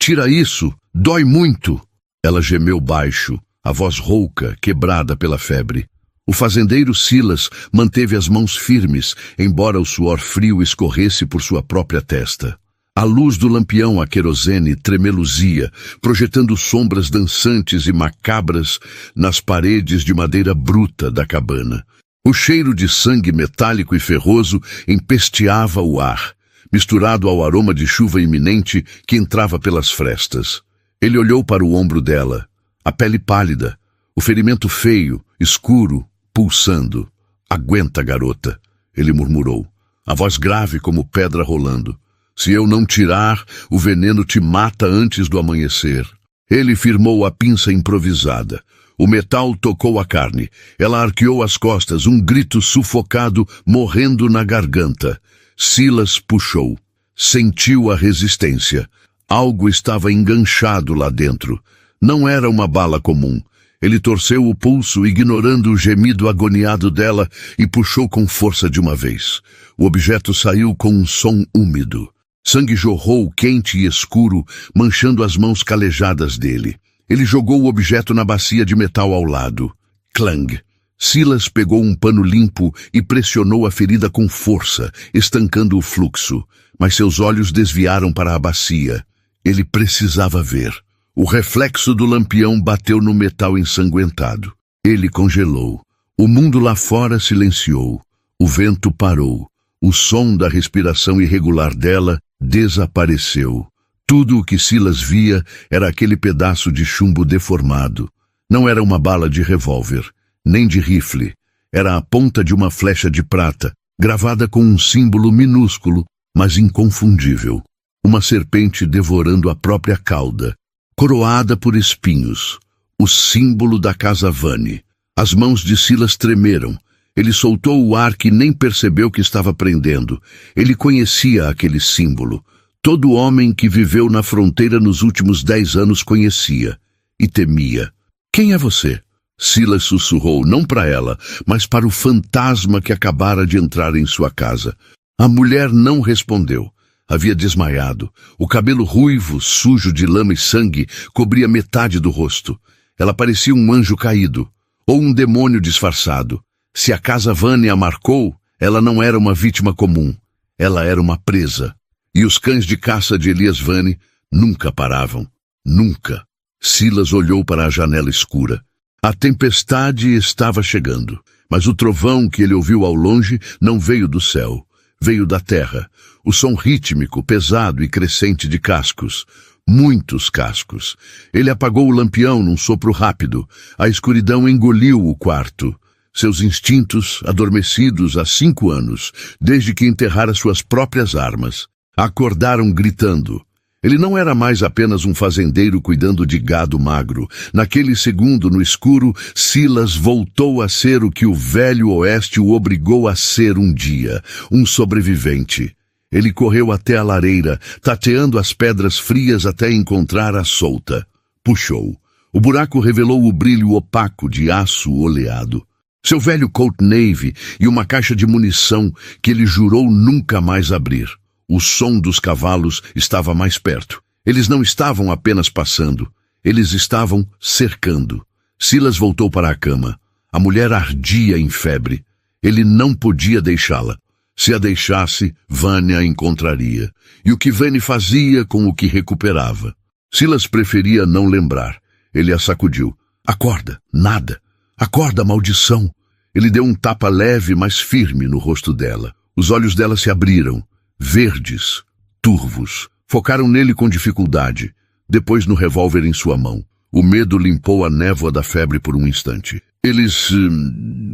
Tira isso! Dói muito! Ela gemeu baixo, a voz rouca, quebrada pela febre. O fazendeiro Silas manteve as mãos firmes, embora o suor frio escorresse por sua própria testa. A luz do lampião a querosene tremeluzia, projetando sombras dançantes e macabras nas paredes de madeira bruta da cabana. O cheiro de sangue metálico e ferroso empesteava o ar, misturado ao aroma de chuva iminente que entrava pelas frestas. Ele olhou para o ombro dela, a pele pálida, o ferimento feio, escuro, pulsando. Aguenta, garota, ele murmurou, a voz grave como pedra rolando. Se eu não tirar, o veneno te mata antes do amanhecer. Ele firmou a pinça improvisada. O metal tocou a carne. Ela arqueou as costas, um grito sufocado, morrendo na garganta. Silas puxou. Sentiu a resistência. Algo estava enganchado lá dentro. Não era uma bala comum. Ele torceu o pulso, ignorando o gemido agoniado dela, e puxou com força de uma vez. O objeto saiu com um som úmido. Sangue jorrou, quente e escuro, manchando as mãos calejadas dele. Ele jogou o objeto na bacia de metal ao lado. Clang! Silas pegou um pano limpo e pressionou a ferida com força, estancando o fluxo. Mas seus olhos desviaram para a bacia. Ele precisava ver. O reflexo do lampião bateu no metal ensanguentado. Ele congelou. O mundo lá fora silenciou. O vento parou. O som da respiração irregular dela desapareceu. Tudo o que Silas via era aquele pedaço de chumbo deformado. Não era uma bala de revólver, nem de rifle. Era a ponta de uma flecha de prata, gravada com um símbolo minúsculo, mas inconfundível. Uma serpente devorando a própria cauda, coroada por espinhos. O símbolo da casa Vane. As mãos de Silas tremeram. Ele soltou o ar que nem percebeu que estava prendendo. Ele conhecia aquele símbolo. Todo homem que viveu na fronteira nos últimos 10 anos conhecia. E temia. Quem é você? Silas sussurrou, não para ela, mas para o fantasma que acabara de entrar em sua casa. A mulher não respondeu. Havia desmaiado. O cabelo ruivo, sujo de lama e sangue, cobria metade do rosto. Ela parecia um anjo caído, ou um demônio disfarçado. Se a casa Vane a marcou, ela não era uma vítima comum. Ela era uma presa. E os cães de caça de Elias Vane nunca paravam. Nunca. Silas olhou para a janela escura. A tempestade estava chegando, mas o trovão que ele ouviu ao longe não veio do céu. Veio da terra. O som rítmico, pesado e crescente de cascos. Muitos cascos. Ele apagou o lampião num sopro rápido. A escuridão engoliu o quarto. Seus instintos, adormecidos há 5 anos, desde que enterrara suas próprias armas, acordaram gritando. Ele não era mais apenas um fazendeiro cuidando de gado magro. Naquele segundo, no escuro, Silas voltou a ser o que o velho oeste o obrigou a ser um dia, um sobrevivente. Ele correu até a lareira, tateando as pedras frias até encontrar a solta. Puxou. O buraco revelou o brilho opaco de aço oleado. Seu velho Colt Navy e uma caixa de munição que ele jurou nunca mais abrir. O som dos cavalos estava mais perto. Eles não estavam apenas passando. Eles estavam cercando. Silas voltou para a cama. A mulher ardia em febre. Ele não podia deixá-la. Se a deixasse, Vane a encontraria. E o que Vane fazia com o que recuperava? Silas preferia não lembrar. Ele a sacudiu. Acorda, nada. Acorda, maldição! Ele deu um tapa leve, mas firme no rosto dela. Os olhos dela se abriram, verdes, turvos. Focaram nele com dificuldade, depois no revólver em sua mão. O medo limpou a névoa da febre por um instante. Eles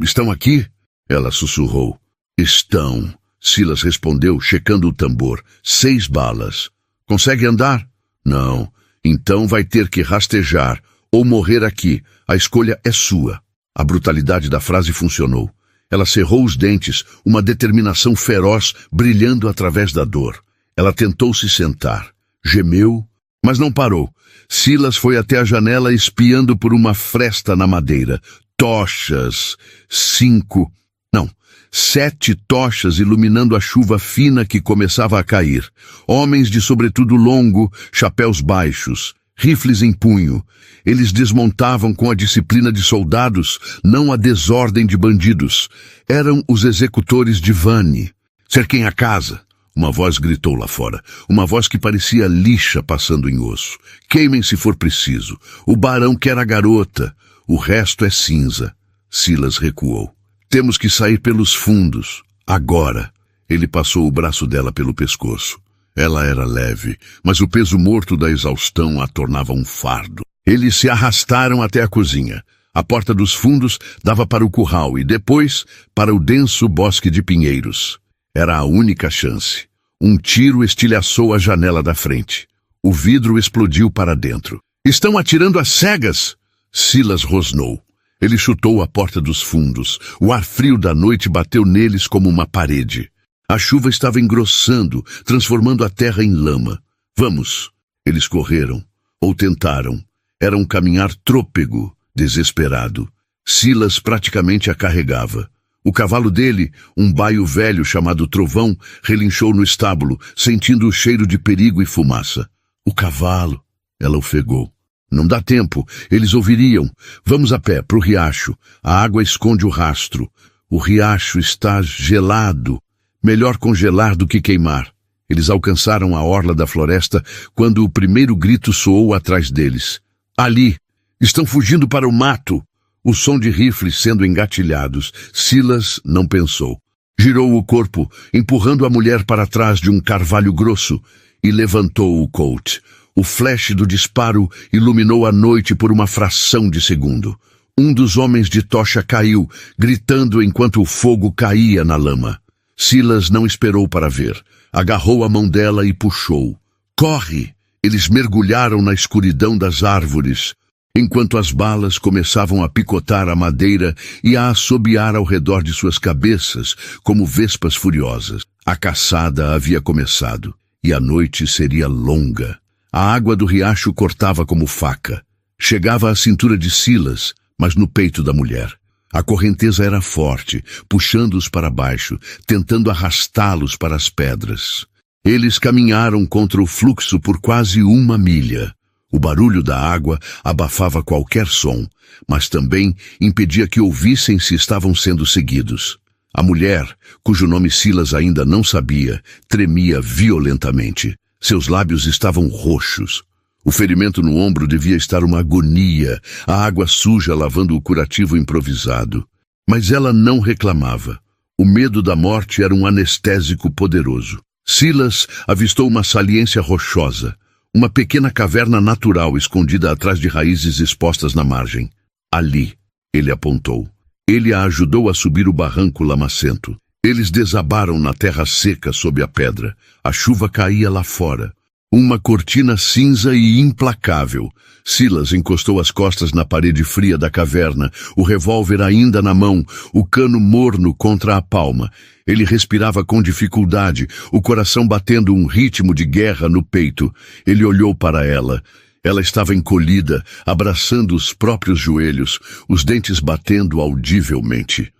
estão aqui? Ela sussurrou. Estão, Silas respondeu, checando o tambor. 6 balas. Consegue andar? Não. Então vai ter que rastejar ou morrer aqui. A escolha é sua. A brutalidade da frase funcionou. Ela cerrou os dentes, uma determinação feroz brilhando através da dor. Ela tentou se sentar. Gemeu, mas não parou. Silas foi até a janela espiando por uma fresta na madeira. Tochas. 5. Não. 7 tochas iluminando a chuva fina que começava a cair. Homens de sobretudo longo, chapéus baixos, rifles em punho. Eles desmontavam com a disciplina de soldados, não a desordem de bandidos. Eram os executores de Vani. Cerquem a casa! Uma voz gritou lá fora. Uma voz que parecia lixa passando em osso. Queimem se for preciso. O barão quer a garota. O resto é cinza. Silas recuou. Temos que sair pelos fundos. Agora. Ele passou o braço dela pelo pescoço. Ela era leve, mas o peso morto da exaustão a tornava um fardo. Eles se arrastaram até a cozinha. A porta dos fundos dava para o curral e depois para o denso bosque de pinheiros. Era a única chance. Um tiro estilhaçou a janela da frente. O vidro explodiu para dentro. Estão atirando às cegas! Silas rosnou. Ele chutou a porta dos fundos. O ar frio da noite bateu neles como uma parede. A chuva estava engrossando, transformando a terra em lama. Vamos! Eles correram. Ou tentaram. Era um caminhar trôpego, desesperado. Silas praticamente a carregava. O cavalo dele, um baio velho chamado Trovão, relinchou no estábulo, sentindo o cheiro de perigo e fumaça. O cavalo! Ela ofegou. Não dá tempo, eles ouviriam. Vamos a pé, pro riacho. A água esconde o rastro. O riacho está gelado. Melhor congelar do que queimar. Eles alcançaram a orla da floresta quando o primeiro grito soou atrás deles. Ali! Estão fugindo para o mato! O som de rifles sendo engatilhados. Silas não pensou. Girou o corpo, empurrando a mulher para trás de um carvalho grosso, e levantou o Colt. O flash do disparo iluminou a noite por uma fração de segundo. Um dos homens de tocha caiu, gritando enquanto o fogo caía na lama. Silas não esperou para ver. Agarrou a mão dela e puxou. Corre! Eles mergulharam na escuridão das árvores, enquanto as balas começavam a picotar a madeira e a assobiar ao redor de suas cabeças, como vespas furiosas. A caçada havia começado, e a noite seria longa. A água do riacho cortava como faca. Chegava à cintura de Silas, mas no peito da mulher. A correnteza era forte, puxando-os para baixo, tentando arrastá-los para as pedras. Eles caminharam contra o fluxo por quase 1 milha. O barulho da água abafava qualquer som, mas também impedia que ouvissem se estavam sendo seguidos. A mulher, cujo nome Silas ainda não sabia, tremia violentamente. Seus lábios estavam roxos. O ferimento no ombro devia estar uma agonia, a água suja lavando o curativo improvisado. Mas ela não reclamava. O medo da morte era um anestésico poderoso. Silas avistou uma saliência rochosa, uma pequena caverna natural escondida atrás de raízes expostas na margem. Ali, ele apontou. Ele a ajudou a subir o barranco lamacento. Eles desabaram na terra seca sob a pedra. A chuva caía lá fora. Uma cortina cinza e implacável. Silas encostou as costas na parede fria da caverna, o revólver ainda na mão, o cano morno contra a palma. Ele respirava com dificuldade, o coração batendo um ritmo de guerra no peito. Ele olhou para ela. Ela estava encolhida, abraçando os próprios joelhos, os dentes batendo audivelmente.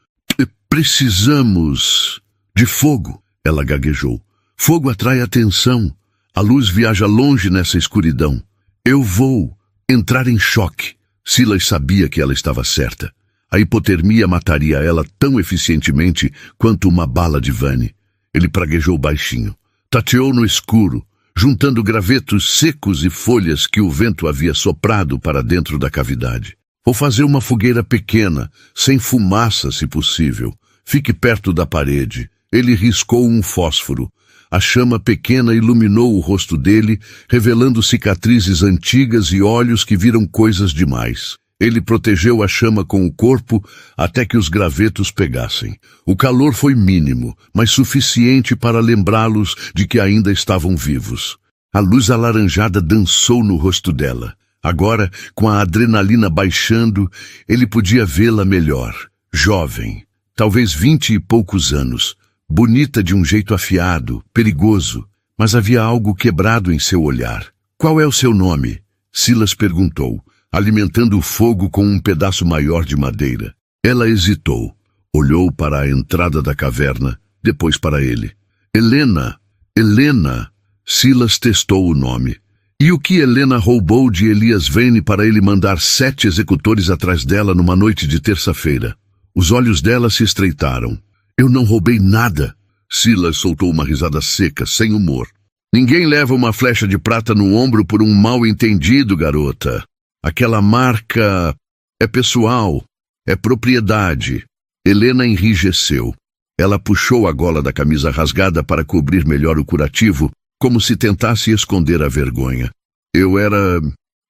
Precisamos de fogo, ela gaguejou. Fogo atrai atenção. A luz viaja longe nessa escuridão. Eu vou entrar em choque. Silas sabia que ela estava certa. A hipotermia mataria ela tão eficientemente quanto uma bala de Vani. Ele praguejou baixinho. Tateou no escuro, juntando gravetos secos e folhas que o vento havia soprado para dentro da cavidade. Vou fazer uma fogueira pequena, sem fumaça, se possível. Fique perto da parede. Ele riscou um fósforo. A chama pequena iluminou o rosto dele, revelando cicatrizes antigas e olhos que viram coisas demais. Ele protegeu a chama com o corpo até que os gravetos pegassem. O calor foi mínimo, mas suficiente para lembrá-los de que ainda estavam vivos. A luz alaranjada dançou no rosto dela. Agora, com a adrenalina baixando, ele podia vê-la melhor. Jovem, talvez 20 e poucos anos. Bonita de um jeito afiado, perigoso, mas havia algo quebrado em seu olhar. Qual é o seu nome? Silas perguntou, alimentando o fogo com um pedaço maior de madeira. Ela hesitou. Olhou para a entrada da caverna, depois para ele. Helena! Helena! Silas testou o nome. E o que Helena roubou de Elias Vane para ele mandar 7 executores atrás dela numa noite de terça-feira? Os olhos dela se estreitaram. Eu não roubei nada. Silas soltou uma risada seca, sem humor. Ninguém leva uma flecha de prata no ombro por um mal-entendido, garota. Aquela marca é pessoal, é propriedade. Helena enrijeceu. Ela puxou a gola da camisa rasgada para cobrir melhor o curativo, como se tentasse esconder a vergonha. Eu era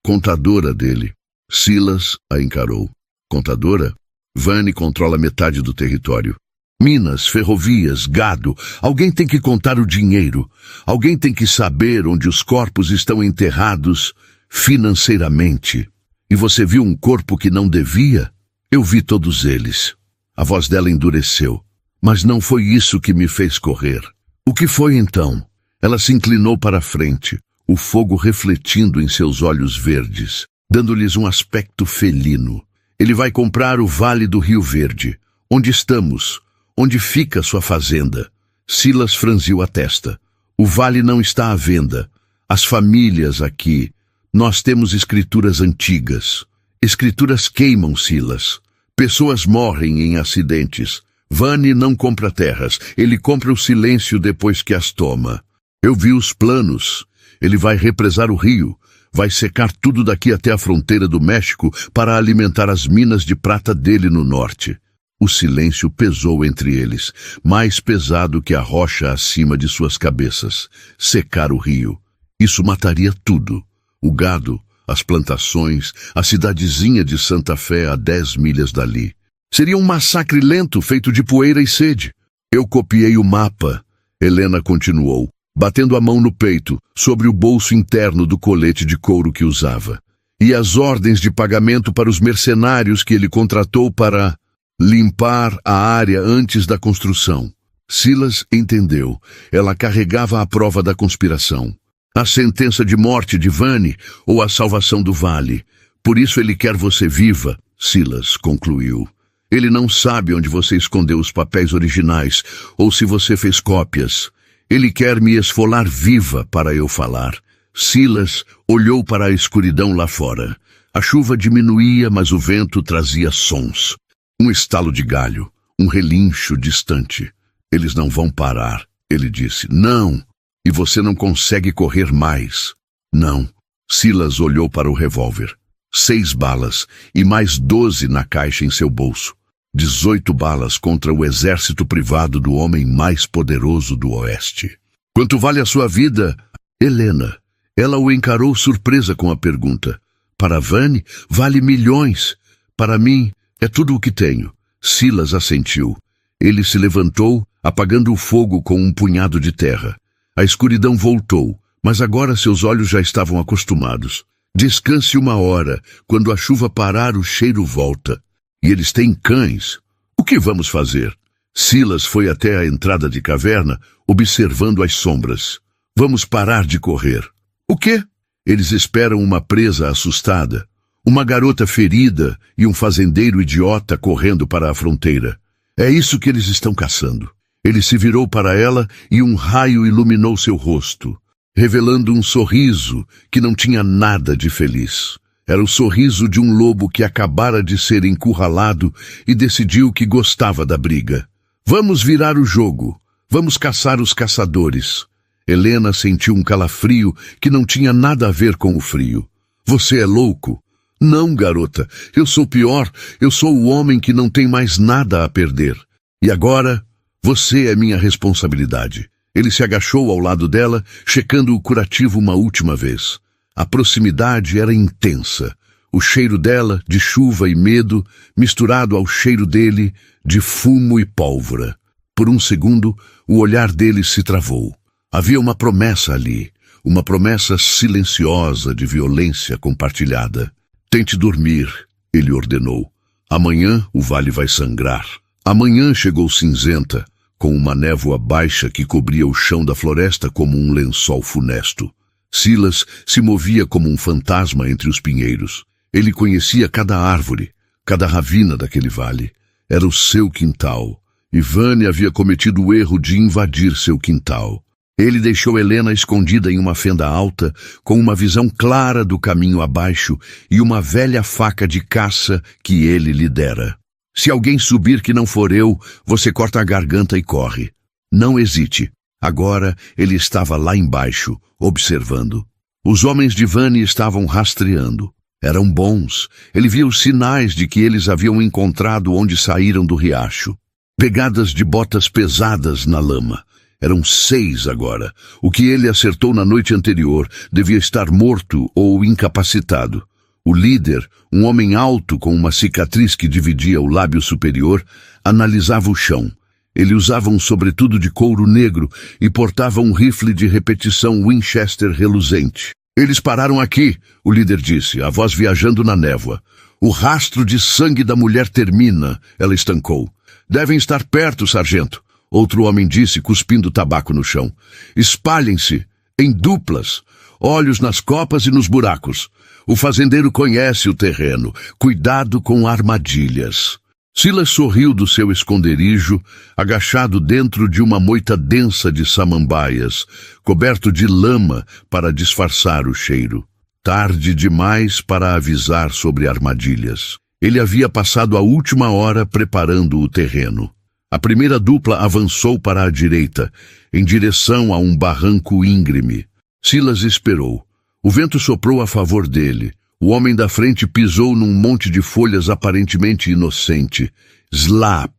contadora dele. Silas a encarou. Contadora? Vane controla metade do território. Minas, ferrovias, gado. Alguém tem que contar o dinheiro. Alguém tem que saber onde os corpos estão enterrados financeiramente. E você viu um corpo que não devia? Eu vi todos eles. A voz dela endureceu. Mas não foi isso que me fez correr. O que foi então? Ela se inclinou para a frente, o fogo refletindo em seus olhos verdes, dando-lhes um aspecto felino. Ele vai comprar o Vale do Rio Verde. Onde estamos? Onde fica sua fazenda? Silas franziu a testa. O vale não está à venda. As famílias aqui. Nós temos escrituras antigas. Escrituras queimam, Silas. Pessoas morrem em acidentes. Vane não compra terras. Ele compra o silêncio depois que as toma. Eu vi os planos. Ele vai represar o rio. Vai secar tudo daqui até a fronteira do México para alimentar as minas de prata dele no norte. O silêncio pesou entre eles, mais pesado que a rocha acima de suas cabeças. Secar o rio. Isso mataria tudo. O gado, as plantações, a cidadezinha de Santa Fé a 10 milhas dali. Seria um massacre lento feito de poeira e sede. Eu copiei o mapa, Helena continuou, batendo a mão no peito, sobre o bolso interno do colete de couro que usava. E as ordens de pagamento para os mercenários que ele contratou para limpar a área antes da construção. Silas entendeu. Ela carregava a prova da conspiração. A sentença de morte de Vane ou a salvação do vale. Por isso ele quer você viva, Silas concluiu. Ele não sabe onde você escondeu os papéis originais ou se você fez cópias. Ele quer me esfolar viva para eu falar. Silas olhou para a escuridão lá fora. A chuva diminuía, mas o vento trazia sons. Um estalo de galho, um relincho distante. Eles não vão parar, ele disse. Não, e você não consegue correr mais. Não. Silas olhou para o revólver. 6 balas e mais 12 na caixa em seu bolso. 18 balas contra o exército privado do homem mais poderoso do Oeste. Quanto vale a sua vida, Helena? Ela o encarou surpresa com a pergunta. Para Vane, vale milhões. Para mim, é tudo o que tenho. Silas assentiu. Ele se levantou, apagando o fogo com um punhado de terra. A escuridão voltou, mas agora seus olhos já estavam acostumados. Descanse 1 hora. Quando a chuva parar, o cheiro volta. E eles têm cães. O que vamos fazer? Silas foi até a entrada de caverna, observando as sombras. Vamos parar de correr. O quê? Eles esperam uma presa assustada. Uma garota ferida e um fazendeiro idiota correndo para a fronteira. É isso que eles estão caçando. Ele se virou para ela e um raio iluminou seu rosto, revelando um sorriso que não tinha nada de feliz. Era o sorriso de um lobo que acabara de ser encurralado e decidiu que gostava da briga. Vamos virar o jogo. Vamos caçar os caçadores. Helena sentiu um calafrio que não tinha nada a ver com o frio. Você é louco? Não, garota, eu sou pior, eu sou o homem que não tem mais nada a perder. E agora, você é minha responsabilidade. Ele se agachou ao lado dela, checando o curativo uma última vez. A proximidade era intensa. O cheiro dela, de chuva e medo, misturado ao cheiro dele, de fumo e pólvora. Por um segundo, o olhar dele se travou. Havia uma promessa ali, uma promessa silenciosa de violência compartilhada. Tente dormir, ele ordenou. Amanhã o vale vai sangrar. Amanhã chegou cinzenta, com uma névoa baixa que cobria o chão da floresta como um lençol funesto. Silas se movia como um fantasma entre os pinheiros. Ele conhecia cada árvore, cada ravina daquele vale. Era o seu quintal. E Vânia havia cometido o erro de invadir seu quintal. Ele deixou Helena escondida em uma fenda alta, com uma visão clara do caminho abaixo e uma velha faca de caça que ele lhe dera. Se alguém subir que não for eu, você corta a garganta e corre. Não hesite. Agora ele estava lá embaixo, observando. Os homens de Vânia estavam rastreando. Eram bons. Ele via os sinais de que eles haviam encontrado onde saíram do riacho. Pegadas de botas pesadas na lama. Eram 6 agora. O que ele acertou na noite anterior devia estar morto ou incapacitado. O líder, um homem alto com uma cicatriz que dividia o lábio superior, analisava o chão. Ele usava um sobretudo de couro negro e portava um rifle de repetição Winchester reluzente. Eles pararam aqui, o líder disse, a voz viajando na névoa. O rastro de sangue da mulher termina, ela estancou. Devem estar perto, sargento. Outro homem disse, cuspindo tabaco no chão. Espalhem-se, em duplas, olhos nas copas e nos buracos. O fazendeiro conhece o terreno. Cuidado com armadilhas. Silas sorriu do seu esconderijo, agachado dentro de uma moita densa de samambaias, coberto de lama para disfarçar o cheiro. Tarde demais para avisar sobre armadilhas. Ele havia passado a última hora preparando o terreno. A primeira dupla avançou para a direita, em direção a um barranco íngreme. Silas esperou. O vento soprou a favor dele. O homem da frente pisou num monte de folhas aparentemente inocente. Slap!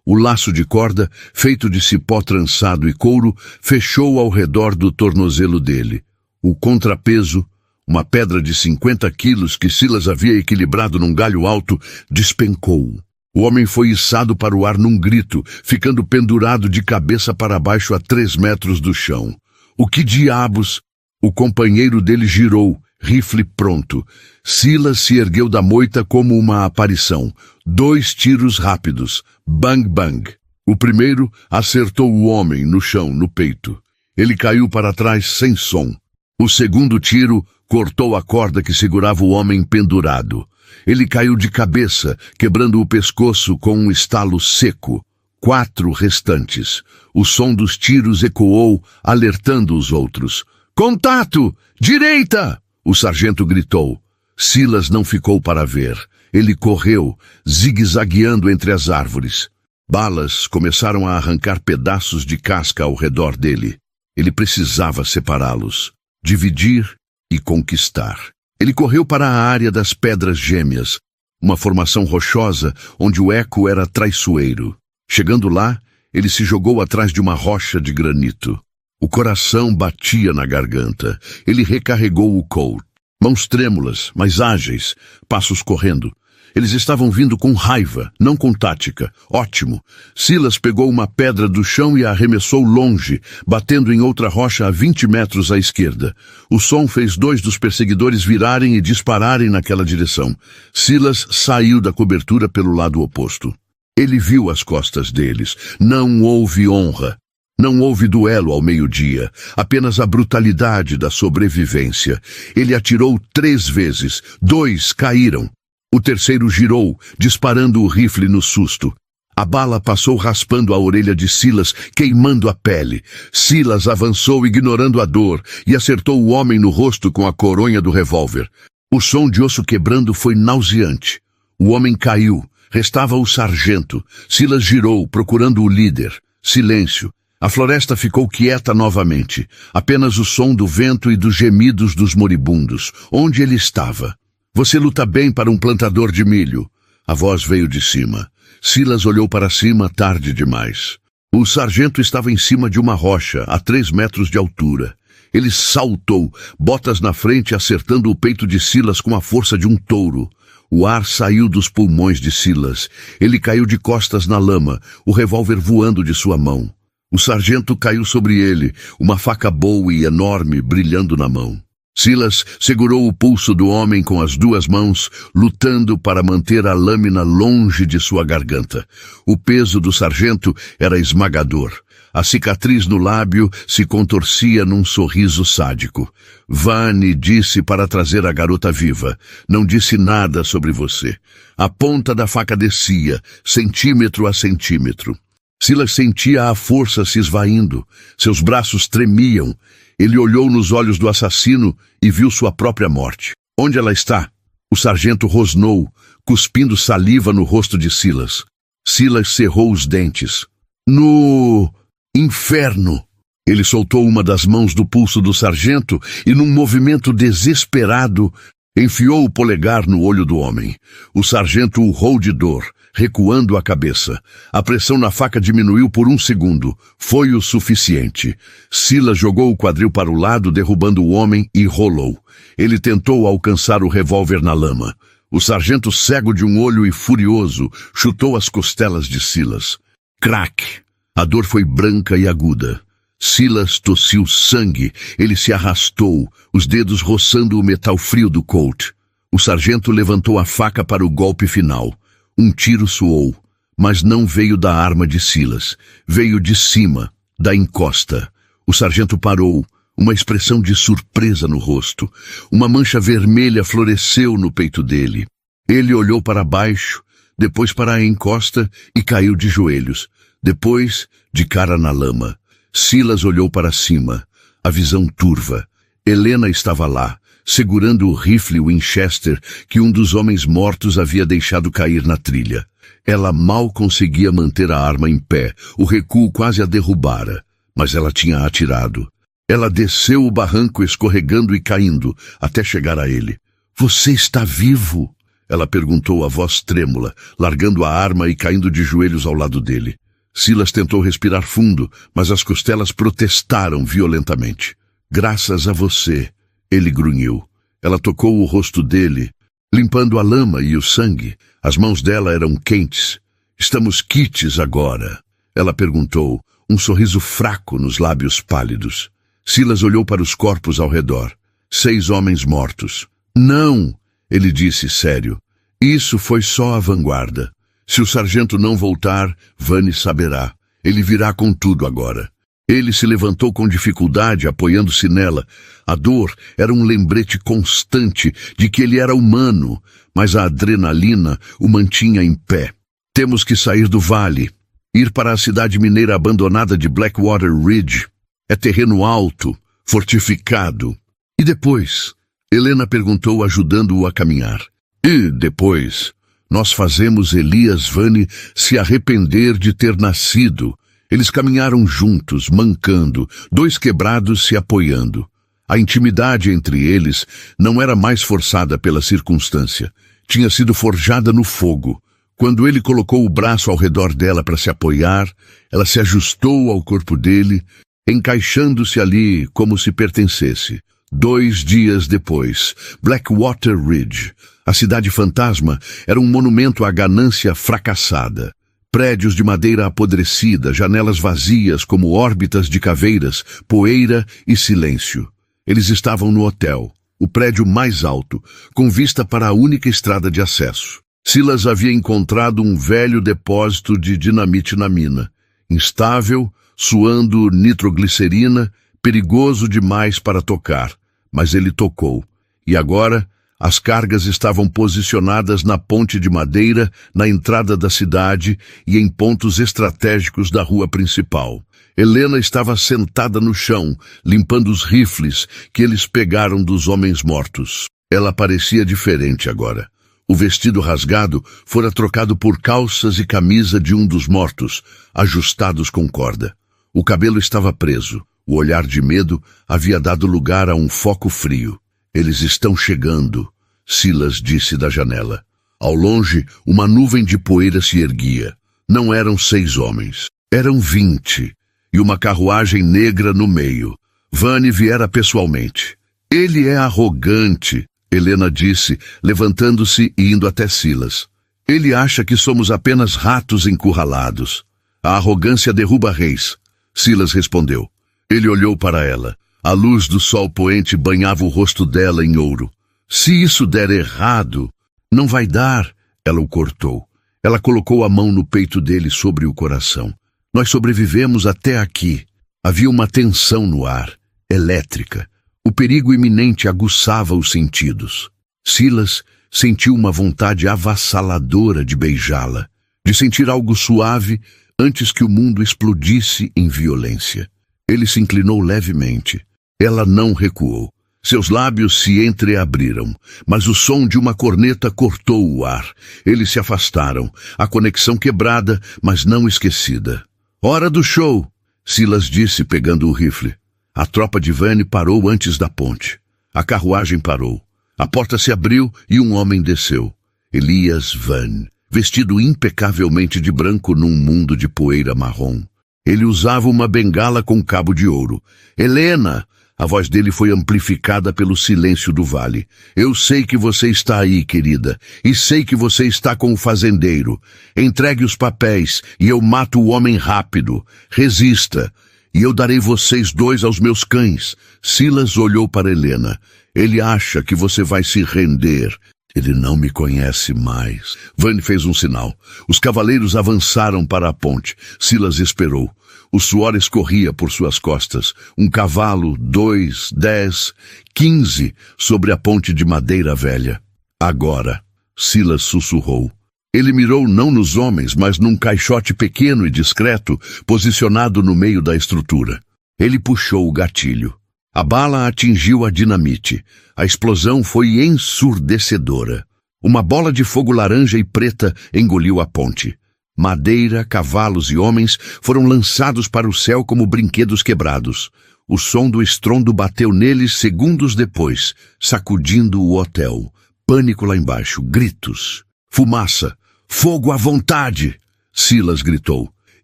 O laço de corda, feito de cipó trançado e couro, fechou ao redor do tornozelo dele. O contrapeso, uma pedra de 50 quilos que Silas havia equilibrado num galho alto, despencou. O homem foi içado para o ar num grito, ficando pendurado de cabeça para baixo a 3 metros do chão. O que diabos? O companheiro dele girou, rifle pronto. Silas se ergueu da moita como uma aparição. 2 tiros rápidos. Bang, bang. O primeiro acertou o homem no chão, no peito. Ele caiu para trás sem som. O segundo tiro cortou a corda que segurava o homem pendurado. Ele caiu de cabeça, quebrando o pescoço com um estalo seco. 4 restantes. O som dos tiros ecoou, alertando os outros. Contato! Direita! O sargento gritou. Silas não ficou para ver. Ele correu, zigue-zagueando entre as árvores. Balas começaram a arrancar pedaços de casca ao redor dele. Ele precisava separá-los, dividir e conquistar. Ele correu para a área das Pedras Gêmeas, uma formação rochosa onde o eco era traiçoeiro. Chegando lá, ele se jogou atrás de uma rocha de granito. O coração batia na garganta. Ele recarregou o Colt. Mãos trêmulas, mas ágeis, passos correndo. Eles estavam vindo com raiva, não com tática. Ótimo. Silas pegou uma pedra do chão e a arremessou longe, batendo em outra rocha a 20 metros à esquerda. O som fez 2 dos perseguidores virarem e dispararem naquela direção. Silas saiu da cobertura pelo lado oposto. Ele viu as costas deles. Não houve honra. Não houve duelo ao meio-dia, apenas a brutalidade da sobrevivência. Ele atirou 3 vezes, 2 caíram. O terceiro girou, disparando o rifle no susto. A bala passou raspando a orelha de Silas, queimando a pele. Silas avançou ignorando a dor e acertou o homem no rosto com a coronha do revólver. O som de osso quebrando foi nauseante. O homem caiu. Restava o sargento. Silas girou, procurando o líder. Silêncio. A floresta ficou quieta novamente. Apenas o som do vento e dos gemidos dos moribundos. Onde ele estava? Você luta bem para um plantador de milho. A voz veio de cima. Silas olhou para cima tarde demais. O sargento estava em cima de uma rocha, a 3 metros de altura. Ele saltou, botas na frente, acertando o peito de Silas com a força de um touro. O ar saiu dos pulmões de Silas. Ele caiu de costas na lama, o revólver voando de sua mão. O sargento caiu sobre ele, uma faca boa e enorme brilhando na mão. Silas segurou o pulso do homem com as 2 mãos, lutando para manter a lâmina longe de sua garganta. O peso do sargento era esmagador. A cicatriz no lábio se contorcia num sorriso sádico. Vane disse para trazer a garota viva. Não disse nada sobre você. A ponta da faca descia, centímetro a centímetro. Silas sentia a força se esvaindo. Seus braços tremiam. Ele olhou nos olhos do assassino e viu sua própria morte. Onde ela está? O sargento rosnou, cuspindo saliva no rosto de Silas. Silas cerrou os dentes. No inferno! Ele soltou uma das mãos do pulso do sargento e, num movimento desesperado, enfiou o polegar no olho do homem. O sargento urrou de dor, recuando a cabeça. A pressão na faca diminuiu por 1 segundo. Foi o suficiente. Silas jogou o quadril para o lado, derrubando o homem, e rolou. Ele tentou alcançar o revólver na lama. O sargento, cego de um olho e furioso, chutou as costelas de Silas. Crack! A dor foi branca e aguda. Silas tossiu sangue. Ele se arrastou, os dedos roçando o metal frio do Colt. O sargento levantou a faca para o golpe final. Um tiro soou, mas não veio da arma de Silas. Veio de cima, da encosta. O sargento parou, uma expressão de surpresa no rosto. Uma mancha vermelha floresceu no peito dele. Ele olhou para baixo, depois para a encosta e caiu de joelhos. Depois, de cara na lama. Silas olhou para cima, a visão turva. Helena estava lá, segurando o rifle Winchester que um dos homens mortos havia deixado cair na trilha. Ela mal conseguia manter a arma em pé, o recuo quase a derrubara, mas ela tinha atirado. Ela desceu o barranco escorregando e caindo, até chegar a ele. "Você está vivo?" Ela perguntou, a voz trêmula, largando a arma e caindo de joelhos ao lado dele. Silas tentou respirar fundo, mas as costelas protestaram violentamente. "Graças a você," ele grunhiu. Ela tocou o rosto dele, limpando a lama e o sangue. As mãos dela eram quentes. "Estamos quites agora?" Ela perguntou, um sorriso fraco nos lábios pálidos. Silas olhou para os corpos ao redor. 6 homens mortos. "Não!" ele disse sério. "Isso foi só a vanguarda. Se o sargento não voltar, Vane saberá. Ele virá com tudo agora." Ele se levantou com dificuldade, apoiando-se nela. A dor era um lembrete constante de que ele era humano, mas a adrenalina o mantinha em pé. "Temos que sair do vale, ir para a cidade mineira abandonada de Blackwater Ridge. É terreno alto, fortificado." "E depois?" Helena perguntou, ajudando-o a caminhar. "E depois? Nós fazemos Elias Vane se arrepender de ter nascido." Eles caminharam juntos, mancando, 2 quebrados se apoiando. A intimidade entre eles não era mais forçada pela circunstância. Tinha sido forjada no fogo. Quando ele colocou o braço ao redor dela para se apoiar, ela se ajustou ao corpo dele, encaixando-se ali como se pertencesse. 2 dias depois, Blackwater Ridge, a cidade fantasma, era um monumento à ganância fracassada. Prédios de madeira apodrecida, janelas vazias como órbitas de caveiras, poeira e silêncio. Eles estavam no hotel, o prédio mais alto, com vista para a única estrada de acesso. Silas havia encontrado um velho depósito de dinamite na mina. Instável, suando nitroglicerina, perigoso demais para tocar. Mas ele tocou. E agora, as cargas estavam posicionadas na ponte de madeira, na entrada da cidade e em pontos estratégicos da rua principal. Helena estava sentada no chão, limpando os rifles que eles pegaram dos homens mortos. Ela parecia diferente agora. O vestido rasgado fora trocado por calças e camisa de um dos mortos, ajustados com corda. O cabelo estava preso. O olhar de medo havia dado lugar a um foco frio. "Eles estão chegando", Silas disse da janela. Ao longe, uma nuvem de poeira se erguia. Não eram 6 homens. Eram 20, e uma carruagem negra no meio. Vane viera pessoalmente. "Ele é arrogante", Helena disse, levantando-se e indo até Silas. "Ele acha que somos apenas ratos encurralados. A arrogância derruba reis", Silas respondeu. Ele olhou para ela. A luz do sol poente banhava o rosto dela em ouro. "Se isso der errado, não vai dar", ela o cortou. Ela colocou a mão no peito dele sobre o coração. Nós sobrevivemos até aqui. Havia uma tensão no ar, elétrica. O perigo iminente aguçava os sentidos. Silas sentiu uma vontade avassaladora de beijá-la, de sentir algo suave antes que o mundo explodisse em violência. Ele se inclinou levemente. Ela não recuou. Seus lábios se entreabriram, mas o som de uma corneta cortou o ar. Eles se afastaram, a conexão quebrada, mas não esquecida. Hora do show, Silas disse, pegando o rifle. A tropa de Vane parou antes da ponte. A carruagem parou. A porta se abriu e um homem desceu. Elias Vane, vestido impecavelmente de branco num mundo de poeira marrom. Ele usava uma bengala com cabo de ouro. Helena! A voz dele foi amplificada pelo silêncio do vale. Eu sei que você está aí, querida, e sei que você está com o fazendeiro. Entregue os papéis, e eu mato o homem rápido. Resista, e eu darei vocês dois aos meus cães. Silas olhou para Helena. Ele acha que você vai se render. Ele não me conhece mais. Vane fez um sinal. Os cavaleiros avançaram para a ponte. Silas esperou. O suor escorria por suas costas. Um cavalo, 2, 10, 15 sobre a ponte de madeira velha. Agora, Silas sussurrou. Ele mirou não nos homens, mas num caixote pequeno e discreto, posicionado no meio da estrutura. Ele puxou o gatilho. A bala atingiu a dinamite. A explosão foi ensurdecedora. Uma bola de fogo laranja e preta engoliu a ponte. Madeira, cavalos e homens foram lançados para o céu como brinquedos quebrados. O som do estrondo bateu neles segundos depois, sacudindo o hotel. Pânico lá embaixo, gritos. Fumaça. Fogo à vontade! Silas gritou.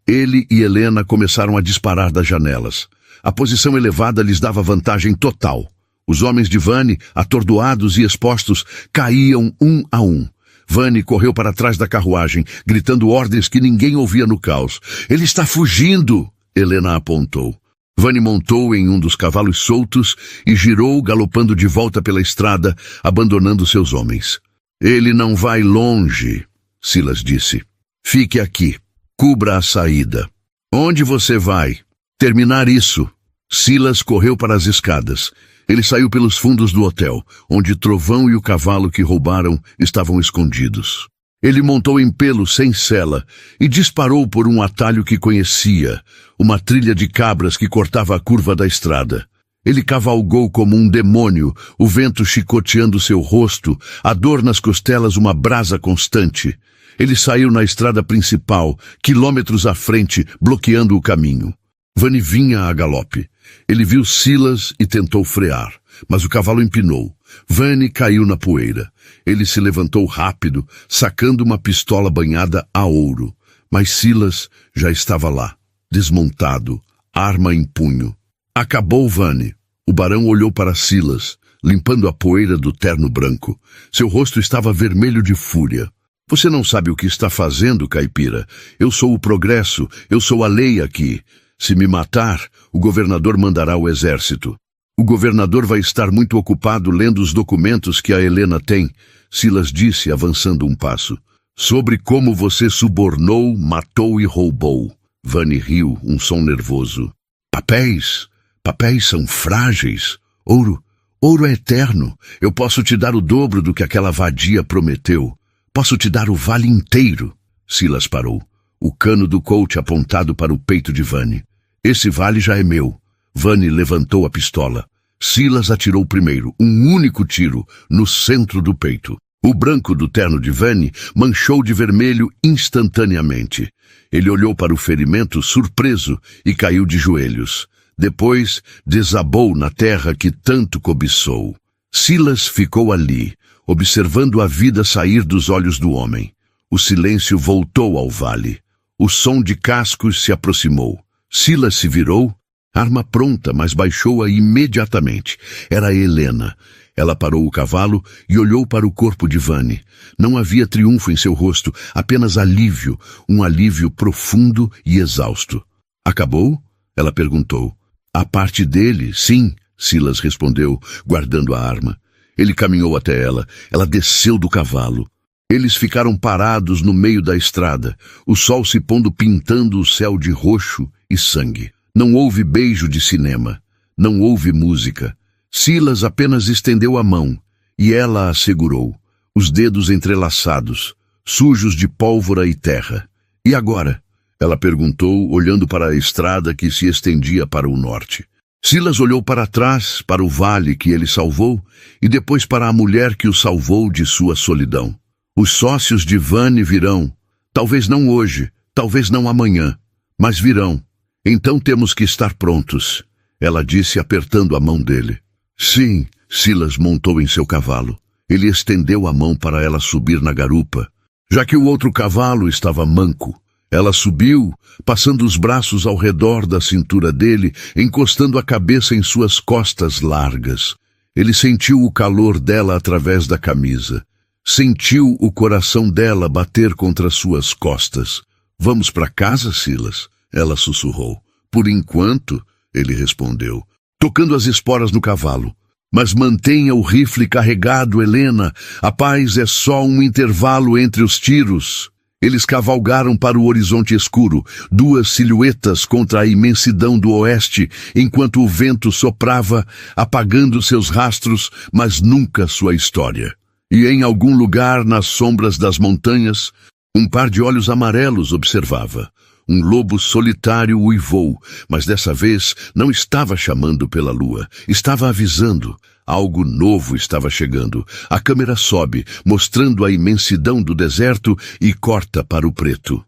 Ele e Helena começaram a disparar das janelas. A posição elevada lhes dava vantagem total. Os homens de Vane, atordoados e expostos, caíam um a um. Vane correu para trás da carruagem, gritando ordens que ninguém ouvia no caos. Ele está fugindo! Helena apontou. Vane montou em um dos cavalos soltos e girou, galopando de volta pela estrada, abandonando seus homens. Ele não vai longe, Silas disse. Fique aqui. Cubra a saída. Onde você vai? Terminar isso. Silas correu para as escadas. Ele saiu pelos fundos do hotel, onde Trovão e o cavalo que roubaram estavam escondidos. Ele montou em pelo sem sela e disparou por um atalho que conhecia, uma trilha de cabras que cortava a curva da estrada. Ele cavalgou como um demônio, o vento chicoteando seu rosto, a dor nas costelas uma brasa constante. Ele saiu na estrada principal, quilômetros à frente, bloqueando o caminho. Vane vinha a galope. Ele viu Silas e tentou frear, mas o cavalo empinou. Vane caiu na poeira. Ele se levantou rápido, sacando uma pistola banhada a ouro. Mas Silas já estava lá, desmontado, arma em punho. Acabou, Vane. O barão olhou para Silas, limpando a poeira do terno branco. Seu rosto estava vermelho de fúria. Você não sabe o que está fazendo, caipira. Eu sou o progresso, eu sou a lei aqui. Se me matar, o governador mandará o exército. O governador vai estar muito ocupado lendo os documentos que a Helena tem, Silas disse, avançando um passo. Sobre como você subornou, matou e roubou. Vane riu, um som nervoso. Papéis? Papéis são frágeis. Ouro é eterno. Eu posso te dar o dobro do que aquela vadia prometeu. Posso te dar o vale inteiro. Silas parou. O cano do colt apontado para o peito de Vane. Esse vale já é meu. Vane levantou a pistola. Silas atirou primeiro, um único tiro, no centro do peito. O branco do terno de Vane manchou de vermelho instantaneamente. Ele olhou para o ferimento surpreso e caiu de joelhos. Depois desabou na terra que tanto cobiçou. Silas ficou ali, observando a vida sair dos olhos do homem. O silêncio voltou ao vale. O som de cascos se aproximou. Silas se virou, arma pronta, mas baixou-a imediatamente. Era Helena. Ela parou o cavalo e olhou para o corpo de Vane. Não havia triunfo em seu rosto, apenas alívio, um alívio profundo e exausto. Acabou? Ela perguntou. A parte dele, sim, Silas respondeu, guardando a arma. Ele caminhou até ela. Ela desceu do cavalo. Eles ficaram parados no meio da estrada, o sol se pondo pintando o céu de roxo e sangue. Não houve beijo de cinema, não houve música. Silas apenas estendeu a mão, e ela a segurou, os dedos entrelaçados, sujos de pólvora e terra. E agora? Ela perguntou, olhando para a estrada que se estendia para o norte. Silas olhou para trás, para o vale que ele salvou, e depois para a mulher que o salvou de sua solidão. Os sócios de Vane virão, talvez não hoje, talvez não amanhã, mas virão. Então temos que estar prontos, ela disse apertando a mão dele. Sim, Silas montou em seu cavalo. Ele estendeu a mão para ela subir na garupa, já que o outro cavalo estava manco. Ela subiu, passando os braços ao redor da cintura dele, encostando a cabeça em suas costas largas. Ele sentiu o calor dela através da camisa. Sentiu o coração dela bater contra suas costas. Vamos para casa, Silas? Ela sussurrou. Por enquanto, ele respondeu, tocando as esporas no cavalo. Mas mantenha o rifle carregado, Helena. A paz é só um intervalo entre os tiros. Eles cavalgaram para o horizonte escuro, duas silhuetas contra a imensidão do oeste, enquanto o vento soprava, apagando seus rastros, mas nunca sua história. E em algum lugar nas sombras das montanhas, um par de olhos amarelos observava. Um lobo solitário uivou, mas dessa vez não estava chamando pela lua, estava avisando. Algo novo estava chegando. A câmera sobe, mostrando a imensidão do deserto e corta para o preto.